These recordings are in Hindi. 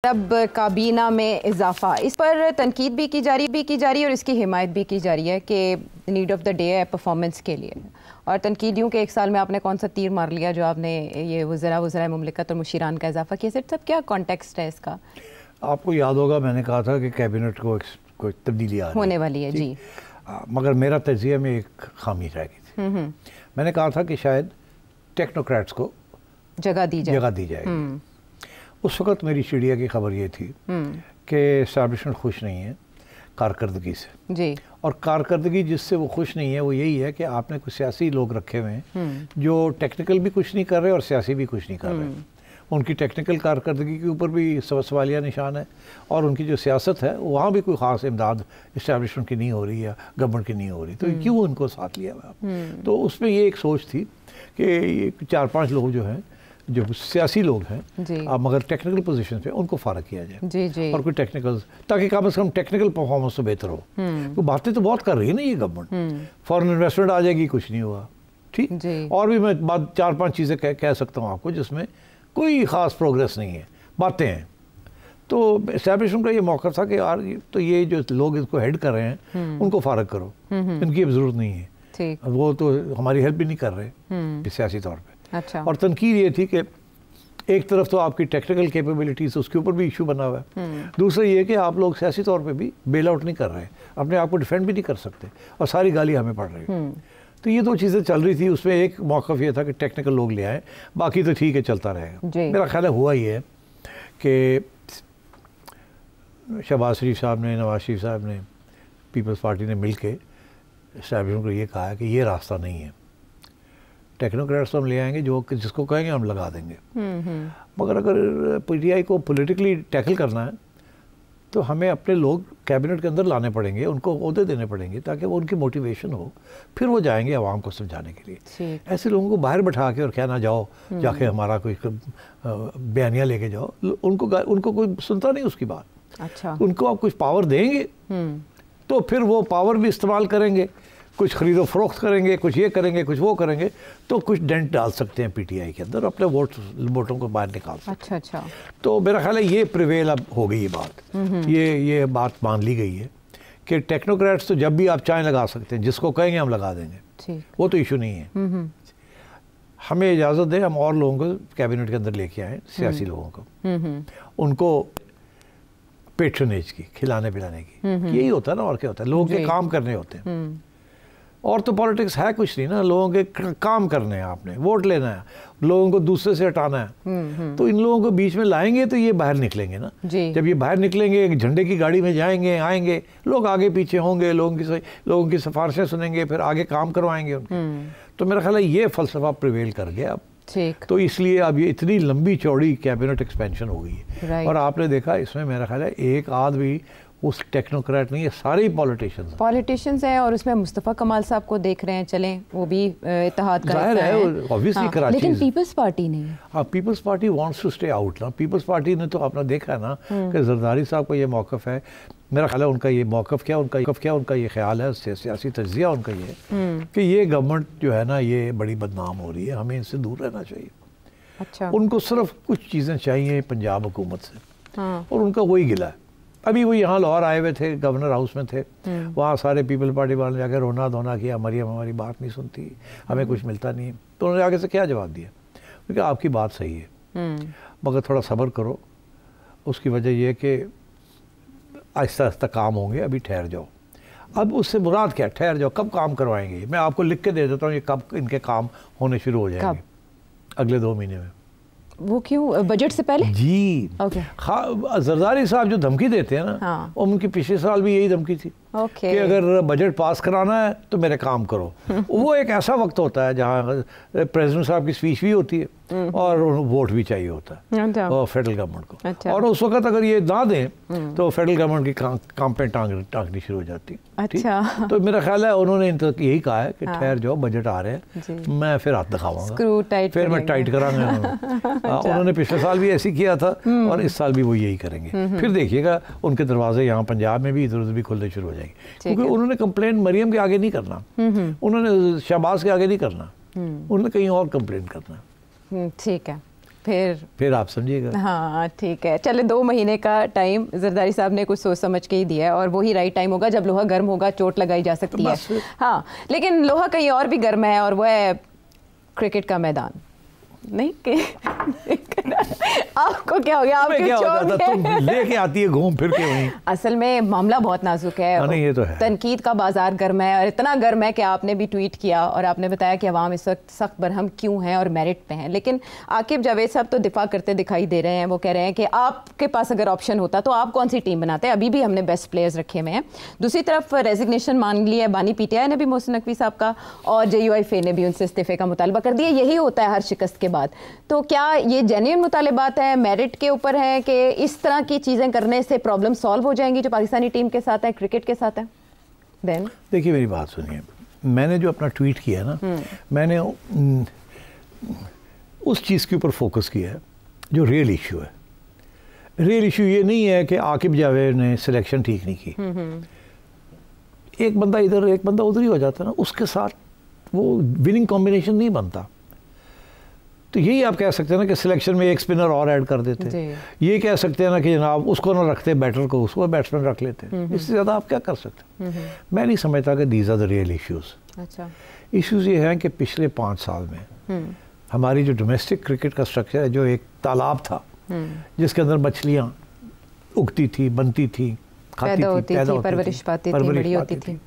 अब काबीना में इजाफा, इस पर तनकीद भी की जा रही है और इसकी हिमायत भी की जा रही है कि नीड ऑफ द डे है परफॉर्मेंस के लिए। और तनकीद यूँ कि एक साल में आपने कौन सा तीर मार लिया जो आपने ये वज़रा मुमलिकत और मुशीरान का इजाफा किया। सिर्फ सब क्या कॉन्टेक्स्ट है इसका? आपको याद होगा मैंने कहा था कि कैबिनेट को कोई तब्दीली होने वाली है जी। मगर मेरा तजिया में एक खामी रह गई थी। मैंने कहा था कि शायद टेक्नोक्रेट्स को जगह दी जाएगी। उस वक़्त मेरी चिड़िया की खबर ये थी कि एस्टैब्लिशमेंट खुश नहीं है कारकर्दगी से जी। और कारकर्दगी जिससे वो खुश नहीं है वो यही है कि आपने कुछ सियासी लोग रखे हुए हैं जो टेक्निकल भी कुछ नहीं कर रहे और सियासी भी कुछ नहीं कर रहे। उनकी टेक्निकल कारकर्दगी के ऊपर भी सवालिया निशान है और उनकी जो सियासत है वहाँ भी कोई ख़ास इमदाद इस्टेब्लिशमेंट की नहीं हो रही या गवर्नमेंट की नहीं हो रही, तो क्यों उनको साथ लिया हुआ? तो उसमें ये एक सोच थी कि 4-5 लोग जो हैं जो सियासी लोग हैं अब मगर टेक्निकल पोजीशन पे उनको फारग किया जाए जी। और कोई टेक्निकल, ताकि कम से कम टेक्निकल परफॉर्मेंस तो बेहतर हो। तो बातें तो बहुत कर रही है ना ये गवर्नमेंट, फॉरेन इन्वेस्टमेंट आ जाएगी, कुछ नहीं हुआ ठीक। और भी मैं बात 4-5 चीज़ें कह सकता हूँ आपको जिसमें कोई ख़ास प्रोग्रेस नहीं है, बातें हैं। तो एस्टैब्लिशमेंट का ये मौका था कि यार तो ये जो लोग इसको हेड कर रहे हैं उनको फारग करो, इनकी अब ज़रूरत नहीं है, वो तो हमारी हेल्प भी नहीं कर रहे सियासी तौर पर। अच्छा। और तनकीद ये थी कि एक तरफ तो आपकी टेक्निकल कैपेबिलिटीज उसके ऊपर भी इशू बना हुआ है, दूसरा ये कि आप लोग सियासी तौर पे भी बेल आउट नहीं कर रहे, अपने आप को डिफेंड भी नहीं कर सकते और सारी गाली हमें पड़ रही है। तो ये 2 चीज़ें चल रही थी। उसमें एक मौक़िफ़ ये था कि टेक्निकल लोग ले आए, बाकी तो ठीक है चलता रहेगा। मेरा ख्याल है हुआ ये है कि शहबाज शरीफ साहब ने, नवाज शरीफ साहब ने, पीपल्स पार्टी ने मिल के एस्टैब्लिशमेंट को ये कहा है कि ये रास्ता नहीं है, टेक्नोक्रेट्स तो हम ले आएंगे जो जिसको कहेंगे हम लगा देंगे। मगर अगर पीटीआई को पॉलिटिकली टैकल करना है तो हमें अपने लोग कैबिनेट के अंदर लाने पड़ेंगे, उनको ओहदे देने पड़ेंगे ताकि वो उनकी मोटिवेशन हो, फिर वो जाएंगे आवाम को समझाने के लिए। ऐसे लोगों को बाहर बैठा के और कहना जाओ जाके हमारा कोई बयानिया लेके जाओ, उनको कोई सुनता नहीं उसकी बात। अच्छा। उनको आप कुछ पावर देंगे तो फिर वो पावर भी इस्तेमाल करेंगे, कुछ खरीदो फरोख्त करेंगे, कुछ ये करेंगे, कुछ वो करेंगे, तो कुछ डेंट डाल सकते हैं पीटीआई के अंदर, अपने वोटों को बाहर निकाल सकते हैं। अच्छा। तो मेरा ख्याल है ये प्रिवेल अब हो गई ये बात, ये बात मान ली गई है कि टेक्नोक्रेट्स तो जब भी आप चाहें लगा सकते हैं, जिसको कहेंगे हम लगा देंगे, वो तो इशू नहीं है। हमें इजाज़त दें हम और लोगों को कैबिनेट के अंदर लेके आए, सियासी लोगों को, उनको पेट्रनेज की, खिलाने पिलाने की, यही होता है ना, और क्या होता है, लोगों के काम करने होते हैं। और तो पॉलिटिक्स है कुछ नहीं ना, लोगों के काम करने हैं, आपने वोट लेना है, लोगों को दूसरे से हटाना है। तो इन लोगों को बीच में लाएंगे तो ये बाहर निकलेंगे ना, जब ये बाहर निकलेंगे एक झंडे की गाड़ी में जाएंगे आएंगे, लोग आगे पीछे होंगे, लोगों की सिफारिशें सुनेंगे, फिर आगे काम करवाएंगे उनके। तो मेरा ख्याल है ये फ़लसफ़ा प्रिवेल कर गया अब। तो इसलिए अब ये इतनी लंबी चौड़ी कैबिनेट एक्सपेंशन हो गई है। और आपने देखा इसमें मेरा ख्याल है एक आध भी उस टेक्नोक्रेट नहीं है, सारे ही पॉलिटिशियंस हैं। और उसमें मुस्तफ़ा कमाल साहब को देख रहे हैं, चलें वो भी इत्तेहाद का हिस्सा है ऑब्वियसली कराची, लेकिन पीपल्स पार्टी नहीं। हाँ, Peoples Party wants to stay out ना। पीपल्स पार्टी ने तो आपने देखा है ना कि जरदारी साहब का ये मौक़िफ़ है, मेरा ख्याल है उनका ये मौक़िफ़ क्या उनका ये ख्याल है, सियासी तज्ज़िया उनका ये कि ये गवर्नमेंट जो है ना ये बड़ी बदनाम हो रही है, हमें इनसे दूर रहना चाहिए। अच्छा। उनको सिर्फ कुछ चीज़ें चाहिए पंजाब हुकूमत से, और उनका वही गिला है। अभी वो यहाँ लाहौर आए हुए थे, गवर्नर हाउस में थे, वहाँ सारे पीपल पार्टी वाले ने जाकर रोना धोना किया, मरियम हमारी बात नहीं सुनती, हमें कुछ मिलता नहीं। तो उन्होंने आगे से क्या जवाब दिया, क्योंकि आपकी बात सही है मगर थोड़ा सब्र करो, उसकी वजह यह कि आहिस्ता आहिस्ता काम होंगे, अभी ठहर जाओ। अब उससे मुराद क्या, ठहर जाओ, कब काम करवाएंगे? मैं आपको लिख के दे देता हूँ ये कब इनके काम होने शुरू हो जाएंगे, अगले 2 महीने में। वो क्यों, बजट से पहले? जी। हाँ, जरदारी साहब जो धमकी देते हैं ना, उनकी पिछले साल भी यही धमकी थी कि अगर बजट पास कराना है तो मेरे काम करो। वो एक ऐसा वक्त होता है जहाँ प्रेसिडेंट साहब की स्पीच भी होती है और वोट भी चाहिए होता है और फेडरल गवर्नमेंट को। अच्छा। और उस वक्त अगर ये ना दें तो फेडरल गवर्नमेंट की काम पे टांगनी शुरू हो जाती है। अच्छा। तो मेरा ख्याल है उन्होंने यही कहा है कि ठहर जाओ, बजट आ रहे हैं, मैं फिर हाथ दिखाऊंगा, फिर मैं टाइट कराऊंगा। उन्होंने पिछले साल भी ऐसे किया था और इस साल भी वो यही करेंगे। फिर देखिएगा उनके दरवाजे यहाँ पंजाब में भी इधर उधर भी खुलने शुरू हो जाएंगे, क्योंकि उन्होंने कंप्लेंट मरियम के आगे नहीं करना, उन्होंने शहबाज के आगे नहीं करना, उन्होंने कहीं और कंप्लेंट करना। ठीक है। फिर आप समझिएगा। हाँ ठीक है, चले 2 महीने का टाइम जरदारी साहब ने कुछ सोच समझ के ही दिया है, और वही राइट टाइम होगा जब लोहा गर्म होगा, चोट लगाई जा सकती है। हाँ, लेकिन लोहा कहीं और भी गर्म है, और वो है क्रिकेट का मैदान। नहीं के आपको क्या हो गया? आप क्या होता था, तुम लेके आती है घूम फिर के वहीं। असल में मामला बहुत नाजुक है। नहीं, ये तो है। तनकीद का बाजार गर्म है, और इतना गर्म है कि आपने भी ट्वीट किया और आपने बताया कि अवाम इस वक्त सख्त बरहम क्यों हैं और मेरिट पे हैं। लेकिन आकिब जावेद साहब तो दिफा करते दिखाई दे रहे हैं। वो कह रहे हैं कि आपके पास अगर ऑप्शन होता तो आप कौन सी टीम बनाते? अभी भी हमने बेस्ट प्लेयर्स रखे हुए हैं। दूसरी तरफ रेजिग्नेशन मांग लिया है बानी पीटीआई ने भी मोहसिन नकवी साहब का, और JUIFA ने भी उनसे इस्तीफे का मुतालबा कर दिया। यही होता है हर शिकस्त के बाद। तो क्या ये जेन्युइन मुतालिबात है, मेरिट के ऊपर है कि इस तरह की चीज़ें करने से प्रॉब्लम सॉल्व हो जाएंगी जो पाकिस्तानी टीम के साथ है, क्रिकेट के साथ है? देन देखिए मेरी बात सुनिए, मैंने जो अपना ट्वीट किया ना, मैंने उस चीज़ के ऊपर फोकस किया है जो रियल इशू है। रियल इशू ये नहीं है कि आकिब जावेद ने सिलेक्शन ठीक नहीं की। एक बंदा इधर एक बंदा उधर ही हो जाता है ना, उसके साथ वो विनिंग कॉम्बिनेशन नहीं बनता। तो यही आप कह सकते हैं ना कि सिलेक्शन में एक स्पिनर और ऐड कर देते, ये कह सकते हैं ना कि जनाब उसको ना रखते बैटर को, उसको बैट्समैन रख लेते। इससे ज़्यादा आप क्या कर सकते हैं? मैं नहीं समझता कि these are the real issues. अच्छा, इश्यूज़ ये हैं कि पिछले 5 साल में हमारी जो डोमेस्टिक क्रिकेट का स्ट्रक्चर है, जो एक तालाब था जिसके अंदर मछलियाँ उगती थी, बनती थी, खाती थी, परवरिश पाती थी, बड़ी होती थी,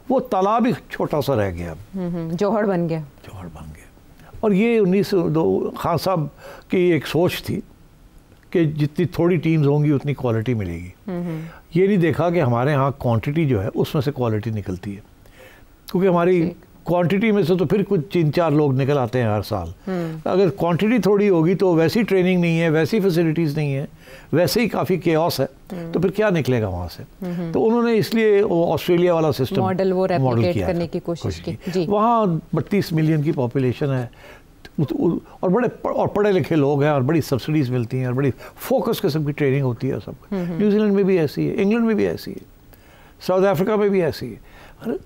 वो तालाब ही छोटा सा रह गया, जोहड़ बन गया। और ये 1902 खान साहब की एक सोच थी कि जितनी थोड़ी टीम्स होंगी उतनी क्वालिटी मिलेगी। ये नहीं देखा कि हमारे यहाँ क्वांटिटी जो है उसमें से क्वालिटी निकलती है, क्योंकि हमारी क्वांटिटी में से तो फिर कुछ 3-4 लोग निकल आते हैं हर साल। अगर क्वांटिटी थोड़ी होगी तो वैसी ट्रेनिंग नहीं है, वैसी फैसिलिटीज़ नहीं है, वैसे ही काफ़ी केओस है, तो फिर क्या निकलेगा वहाँ से? तो उन्होंने इसलिए वो ऑस्ट्रेलिया वाला सिस्टम मॉडल वो रेप्लिकेट करने की कोशिश की। वहाँ 32 मिलियन की पॉपुलेशन है, और पढ़े लिखे लोग हैं, और बड़ी सब्सिडीज़ मिलती हैं, और बड़ी फोकस किस्म की ट्रेनिंग होती है सब। न्यूजीलैंड में भी ऐसी है, इंग्लैंड में भी ऐसी है, साउथ अफ्रीका में भी ऐसी है।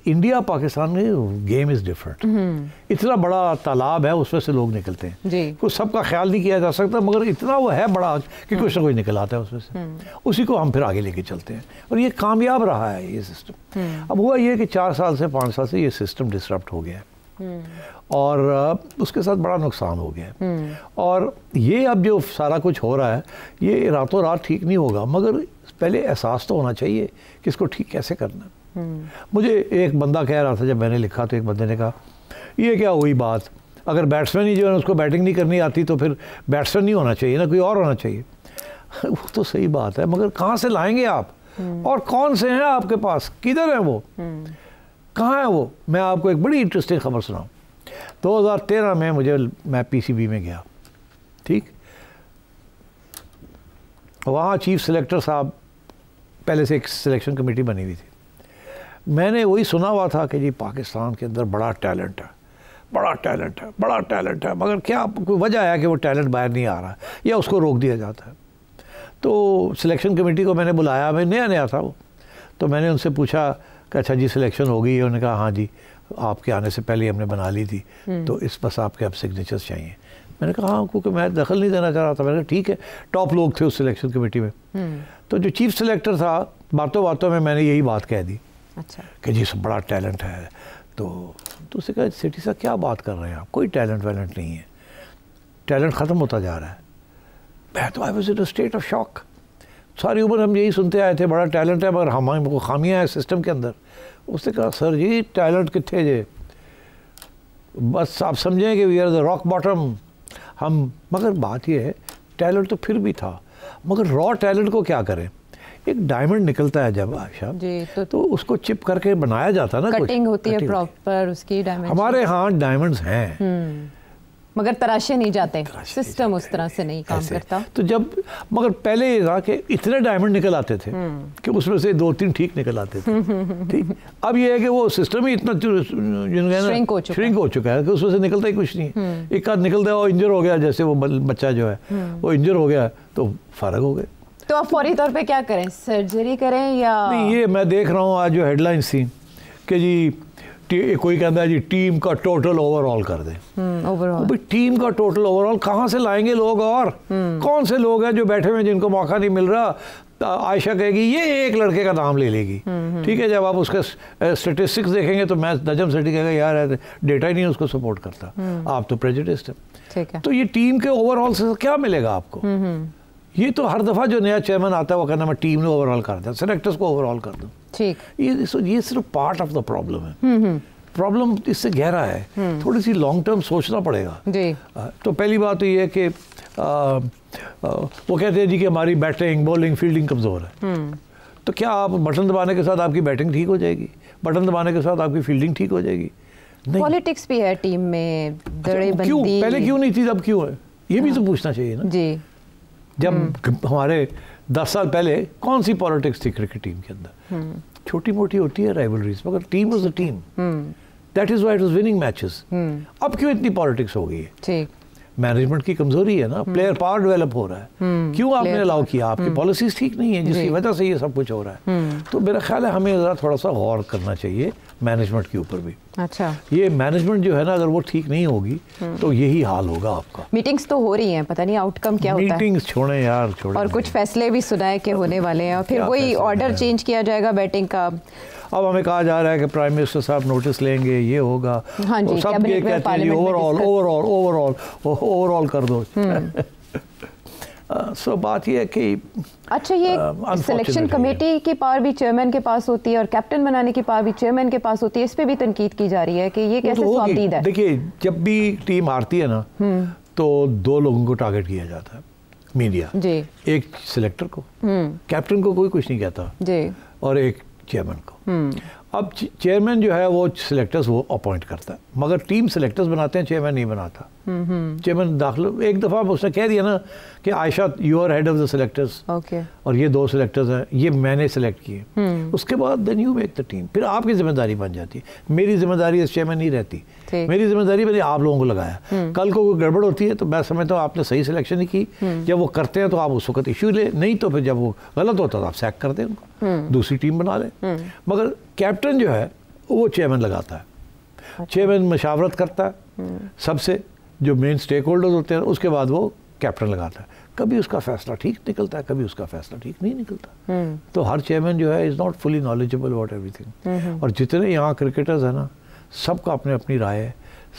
इंडिया पाकिस्तान में गेम इज़ डिफरेंट। इतना बड़ा तालाब है, उसमें से लोग निकलते हैं, कुछ सबका ख्याल नहीं किया जा सकता, मगर इतना वो है बड़ा कि कुछ ना कुछ निकल आता है उसमें से। उसी को हम फिर आगे लेके चलते हैं, और ये कामयाब रहा है ये सिस्टम। अब हुआ ये कि 4 साल से 5 साल से ये सिस्टम डिसरप्ट हो गया है, और उसके साथ बड़ा नुकसान हो गया है। और ये अब जो सारा कुछ हो रहा है, ये रातों रात ठीक नहीं होगा, मगर पहले एहसास तो होना चाहिए कि इसको ठीक कैसे करना है। मुझे एक बंदा कह रहा था, जब मैंने लिखा तो एक बंदे ने कहा, ये क्या हुई बात, अगर बैट्समैन ही जो है उसको बैटिंग नहीं करनी आती तो फिर बैट्समैन नहीं होना चाहिए ना, कोई और होना चाहिए। वो तो सही बात है, मगर कहाँ से लाएंगे आप, और कौन से हैं आपके पास, किधर हैं वो, कहाँ है वो? मैं आपको एक बड़ी इंटरेस्टिंग खबर सुनाऊँ। 2013 में मैं PCB में गया, ठीक, वहाँ चीफ सिलेक्टर साहब, पहले से एक सिलेक्शन कमेटी बनी हुई थी। मैंने वही सुना हुआ था कि जी पाकिस्तान के अंदर बड़ा टैलेंट है, बड़ा टैलेंट है, बड़ा टैलेंट है, मगर क्या कोई वजह है कि वो टैलेंट बाहर नहीं आ रहा या उसको रोक दिया जाता है? तो सिलेक्शन कमेटी को मैंने बुलाया, मैं नया था वो, तो मैंने उनसे पूछा कि अच्छा जी सिलेक्शन हो गई है? उन्होंने कहा हाँ जी, आपके आने से पहले हमने बना ली थी, तो इस बस आपके अब सिग्नेचर्स चाहिए। मैंने कहा हाँ, क्योंकि मैं दखल नहीं देना चाह रहा था। मैंने कहा ठीक है, टॉप लोग थे उस सिलेक्शन कमेटी में। तो जो चीफ सिलेक्टर था, बातों बातों में मैंने यही बात कह दी, अच्छा, कि जी सब बड़ा टैलेंट है। तो उससे कहा सिटी साहब क्या बात कर रहे हैं आप, कोई टैलेंट वैलेंट नहीं है, टैलेंट ख़त्म होता जा रहा है। मैं तो I was in a state of shock. सारी उम्र हम यही सुनते आए थे, बड़ा टैलेंट है, मगर हमारे खामियाँ हैं सिस्टम के अंदर। उसने कहा सर जी टैलेंट कितने जे, बस आप समझें कि we are the rock bottom हम। मगर बात यह है टैलेंट तो फिर भी था, मगर रॉ टैलेंट को क्या करें? एक डायमंड निकलता है जब आशा जी, तो उसको चिप करके बनाया जाता है ना, कटिंग होती है प्रॉपर उसकी डायमंड। हमारे यहाँ डायमंड्स हैं मगर तराशे नहीं जाते, सिस्टम उस तरह से नहीं काम करता। तो जब मगर पहले ये था कि इतने डायमंड निकल आते थे कि उसमें से 2-3 ठीक निकल आते थे, ठीक। अब ये है कि वो सिस्टम ही इतना श्रिंक हो चुका है कि उसमें से निकलता ही कुछ नहीं है। एक आध निकलता है और इंजर हो गया, जैसे वो बच्चा जो है वो इंजर हो गया तो फर्क हो गए। तो आप फौरी तौर पे क्या करें, सर्जरी करें या नहीं? ये मैं देख रहा हूँ आज जो हेडलाइंस थी कि जी कोई कहता है जी टीम का टोटल ओवरऑल कर दें। ओवरऑल टीम का टोटल ओवरऑल कहाँ से लाएंगे लोग? और कौन से लोग हैं जो बैठे हुए जिनको मौका नहीं मिल रहा? आयशा कहेगी ये एक लड़के का नाम ले लेगी, ठीक है। जब आप उसके स्टेटिस्टिक्स देखेंगे तो मैं नजम सेठी कहेगा यार डेटा ही नहीं उसको सपोर्ट करता, आप तो प्रेजुडिस्ड हैं, ठीक है। तो ये टीम के ओवरऑल से क्या मिलेगा आपको? ये तो हर दफा जो नया चेयरमैन आता है वो कहना मैं टीम ने ओवरऑल कर दिया, सेलेक्टर्स को ओवरऑल कर दूं, ठीक। ये सिर्फ पार्ट ऑफ द प्रॉब्लम है। प्रॉब्लम इससे गहरा है, थोड़ी सी लॉन्ग टर्म सोचना पड़ेगा जी। तो पहली बात तो ये है कि वो कहते हैं जी कि हमारी बैटिंग बॉलिंग फील्डिंग कमज़ोर है, तो क्या आप बटन दबाने के साथ आपकी बैटिंग ठीक हो जाएगी? बटन दबाने के साथ आपकी फील्डिंग ठीक हो जाएगी? नहीं। पॉलिटिक्स भी है टीम में, क्यों पहले क्यों नहीं थी, अब क्यों है? ये भी तो पूछना चाहिए ना जी। जब हमारे 10 साल पहले कौन सी पॉलिटिक्स थी क्रिकेट टीम के अंदर? छोटी मोटी होती है राइवलरीज, मगर team was the team, that is why it was winning matches. अब क्यों इतनी पॉलिटिक्स हो गई है? ठीक, मैनेजमेंट की कमजोरी है ना, प्लेयर पावर डेवलप हो रहा है, क्यों आपने अलाउ किया? आपकी पॉलिसीज ठीक नहीं है जिसकी वजह से ये सब कुछ हो रहा है। तो मेरा ख्याल है हमें ज़रा थोड़ा सा गौर करना चाहिए मैनेजमेंट के ऊपर भी। अच्छा, ये मैनेजमेंट जो है ना, अगर वो ठीक नहीं होगी तो यही हाल होगा आपका। मीटिंग्स तो हो रही हैं, पता नहीं आउटकम क्या होता है। मीटिंग्स छोड़ें यार, छोड़ें। और कुछ फैसले भी सुनाए के होने वाले हैं, और फिर वही ऑर्डर चेंज किया जाएगा बैटिंग का। अब हमें कहा जा रहा है कि प्राइम मिनिस्टर साहब नोटिस लेंगे, ये होगा। हाँ जी, सब ये कहते हैं ओवरऑल ओवरऑल ओवरऑल ओवरऑल कर दो। सो बात ये है कि अच्छा, ये सिलेक्शन कमेटी की पावर भी चेयरमैन के पास होती है और कैप्टन बनाने की पावर भी चेयरमैन के पास होती है। इस पे भी तनकीद की जा रही है कि ये कैसे स्वाबदीद है। देखिए, जब भी टीम हारती है ना तो 2 लोगों को टारगेट किया जाता है, मीडिया जी, एक सिलेक्टर को, कैप्टन को कोई कुछ नहीं कहता जी, और एक चेयरमैन को। अब चेयरमैन जो है वो सिलेक्टर्स वो अपॉइंट करता है, मगर टीम सिलेक्टर्स बनाते हैं, चेयरमैन नहीं बनाता। चेयरमैन दाखिल एक दफ़ा उसने कह दिया ना कि Ayesha you are head of the selectors, और ये 2 सिलेक्टर्स हैं, ये मैंने सिलेक्ट किए। उसके बाद then you make the team, फिर आपकी जिम्मेदारी बन जाती है। मेरी जिम्मेदारी एज चेयरमैन नहीं रहती, मेरी जिम्मेदारी मैंने आप लोगों को लगाया। कल को कोई गड़बड़ होती है तो मैं समझता हूँ आपने सही सिलेक्शन नहीं की, जब वो करते हैं तो आप उस वक्त इशू ले, नहीं तो फिर जब वो गलत होता तो आप सैक कर दें उनको, दूसरी टीम बना लें। मगर कैप्टन जो है वो चेयरमैन लगाता है, चेयरमैन मशावरत करता है सबसे, जो मेन स्टेक होल्डर्स होते हैं, उसके बाद वो कैप्टन लगाता है। कभी उसका फैसला ठीक निकलता है, कभी उसका फैसला ठीक नहीं निकलता। तो हर चेयरमैन जो है is not fully knowledgeable about everything. और जितने यहाँ क्रिकेटर्स हैं ना, सबका अपने अपनी राय है,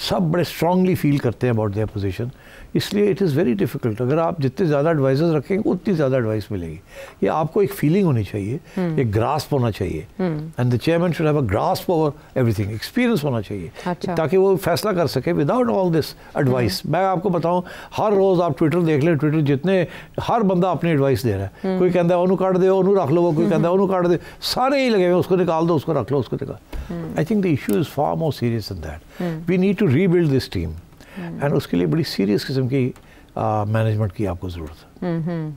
सब बड़े स्ट्रांगली फील करते हैं अबाउट देयर पोजीशन, इसलिए इट इज़ वेरी डिफिकल्ट। अगर आप जितने ज़्यादा एडवाइजर्स रखेंगे उतनी ज़्यादा एडवाइस मिलेगी। ये आपको एक फीलिंग होनी चाहिए, एक ग्रास्प होना चाहिए, and the chairman should have a grasp over everything, experience होना चाहिए। अच्छा। ताकि वो फैसला कर सके विदाउट ऑल दिस एडवाइस। मैं आपको बताऊँ, हर रोज़ आप ट्विटर देख लें, ट्विटर जितने हर बंदा अपनी एडवाइस दे रहा है। कोई कहता है ओनू काट दे, ओनू रख लो, कोई कहता है ओनू काट दे, सारे ही लगे हुए, उसको निकाल दो, उसको रख लो, उसको निकाल। I think the issue is far more serious than that. We need to rebuild this team, and उसके लिए बड़ी सीरियस किस्म की मैनेजमेंट की आपको ज़रूरत है।